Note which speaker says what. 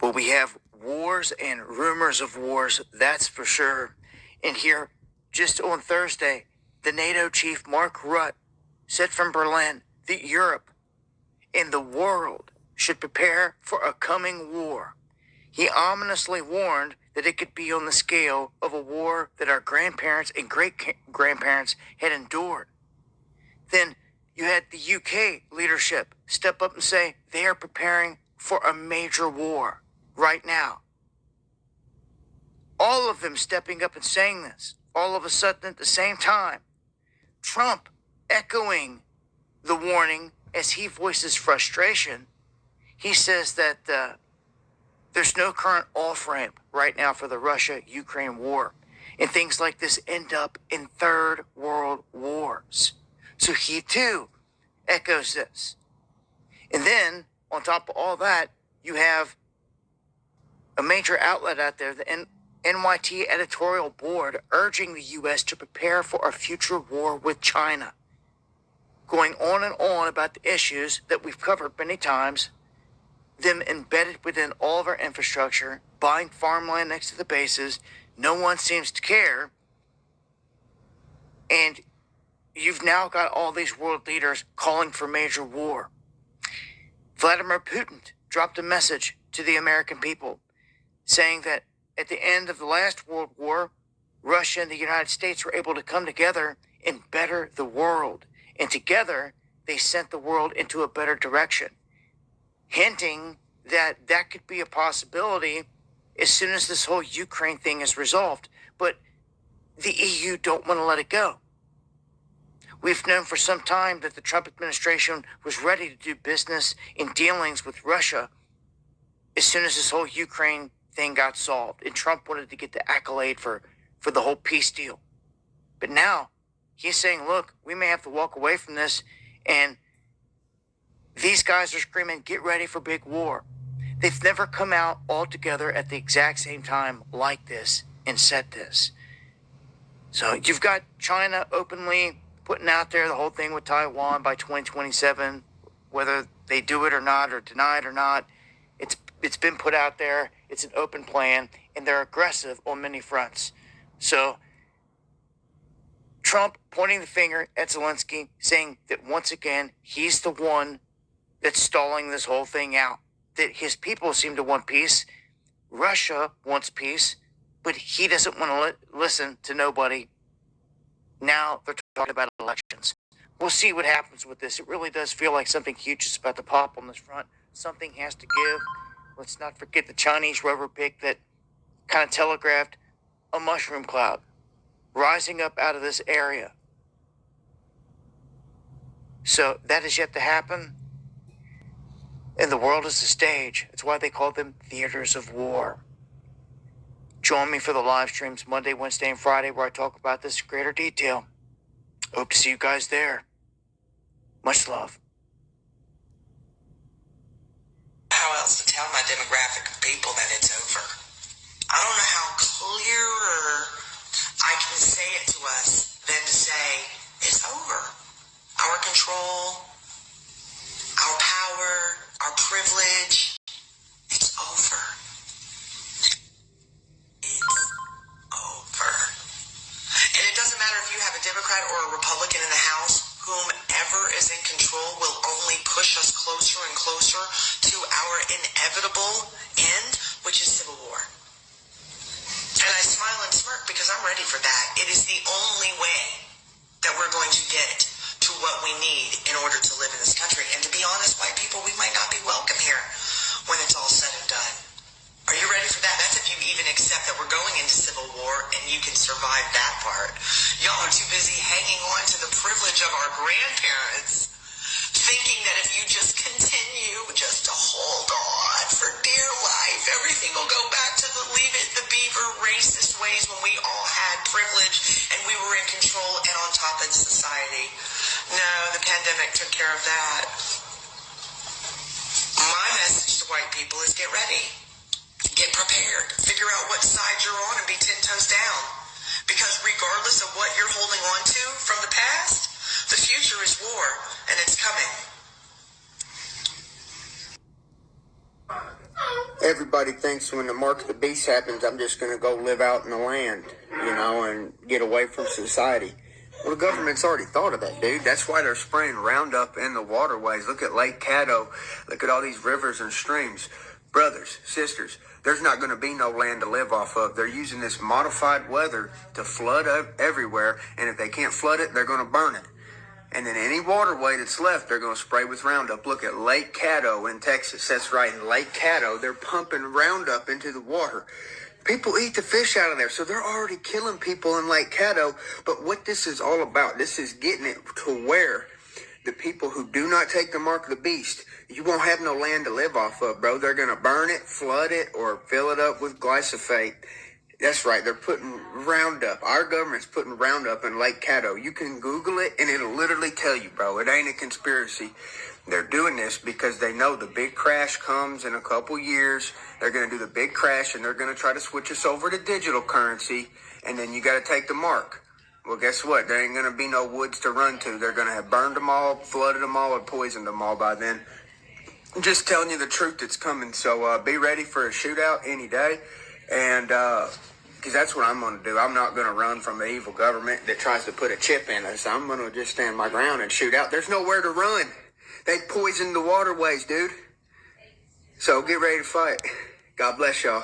Speaker 1: Well, we have wars and rumors of wars, that's for sure. And here, just on Thursday, the NATO chief Mark Rutte said from Berlin that Europe and the world should prepare for a coming war. He ominously warned that it could be on the scale of a war that our grandparents and great-grandparents had endured. Then you had the UK leadership step up and say they are preparing for a major war right now. All of them stepping up and saying this, all of a sudden at the same time. Trump echoing the warning as he voices frustration. He says that there's no current off-ramp right now for the Russia-Ukraine war. And things like this end up in third world wars. So he too echoes this. And then, on top of all that, you have a major outlet out there, the NYT editorial board, urging the U.S. to prepare for a future war with China. Going on and on about the issues that we've covered many times, them embedded within all of our infrastructure, buying farmland next to the bases. No one seems to care. And you've now got all these world leaders calling for major war. Vladimir Putin dropped a message to the American people saying that at the end of the last World War, Russia and the United States were able to come together and better the world. And together, they sent the world into a better direction, hinting that that could be a possibility as soon as this whole Ukraine thing is resolved. But the EU don't want to let it go. We've known for some time that the Trump administration was ready to do business in dealings with Russia as soon as this whole Ukraine thing got solved. And Trump wanted to get the accolade for the whole peace deal. But now he's saying, look, we may have to walk away from this. And these guys are screaming, get ready for big war. They've never come out all together at the exact same time like this and said this. So you've got China openly putting out there the whole thing with Taiwan by 2027, whether they do it or not, or deny it or not. It's been put out there. It's an open plan, and they're aggressive on many fronts. So Trump pointing the finger at Zelensky, saying that once again, he's the one that's stalling this whole thing out. That his people seem to want peace. Russia wants peace, but he doesn't want to listen to nobody. Now they're talking about elections. We'll see what happens with this. It really does feel like something huge is about to pop on this front. Something has to give. Let's not forget the Chinese rubber pig that kind of telegraphed a mushroom cloud rising up out of this area. So that is yet to happen. And the world is a stage. That's why they call them theaters of war. Join me for the live streams Monday, Wednesday, and Friday where I talk about this in greater detail. Hope to see you guys there. Much love.
Speaker 2: How else to tell my demographic of people that it's over? I don't know how clearer I can say it to us than to say it's over. Our control, our power, our privilege, it's over. It's over. And it doesn't matter if you have a Democrat or a Republican in the House, whomever is in control will only push us closer and closer to our inevitable end, which is civil war. And I smile and smirk because I'm ready for that. It is the only way that we're going to get to what we need in order to live in this country. And to be honest, white people, we might not be welcome here when it's all said and done. Are you ready for that? That's if you even accept that we're going into civil war and you can survive that part. Y'all are too busy hanging on to the privilege of our grandparents, thinking that if you just continue just to hold on for dear life, everything will go back to the leave it, the beaver, racist ways when we all had privilege and we were in control and on top of society. No, the pandemic took care of that. My message to white people is get ready. Get prepared. Figure out what side you're on and be 10 toes down. Because regardless of what you're holding on to from the past, the future is war, and it's coming.
Speaker 3: everybody thinks when the mark of the beast happens, I'm just going to go live out in the land, and get away from society. Well, the government's already thought of that, dude. That's why they're spraying Roundup in the waterways. Look at Lake Caddo. Look at all these rivers and streams. Brothers, sisters, there's not going to be no land to live off of. They're using this modified weather to flood everywhere, and if they can't flood it, they're going to burn it. And then any waterway that's left, they're going to spray with Roundup. Look at Lake Caddo in Texas. That's right, in Lake Caddo, they're pumping Roundup into the water. People eat the fish out of there, so they're already killing people in Lake Caddo. But what this is all about, this is getting it to where the people who do not take the mark of the beast, you won't have no land to live off of, bro. They're going to burn it, flood it, or fill it up with glyphosate. That's right. They're putting Roundup. Our government's putting Roundup in Lake Caddo. You can Google it, and it'll literally tell you, bro. It ain't a conspiracy. They're doing this because they know the big crash comes in a couple years. They're going to do the big crash, and they're going to try to switch us over to digital currency, and then you got to take the mark. Well, guess what? There ain't going to be no woods to run to. They're going to have burned them all, flooded them all, or poisoned them all by then. I'm just telling you the truth that's coming. So be ready for a shootout any day. And because that's what I'm going to do. I'm not going to run from the evil government that tries to put a chip in us. I'm going to just stand my ground and shoot out. There's nowhere to run. They poisoned the waterways, dude. So get ready to fight. God bless y'all.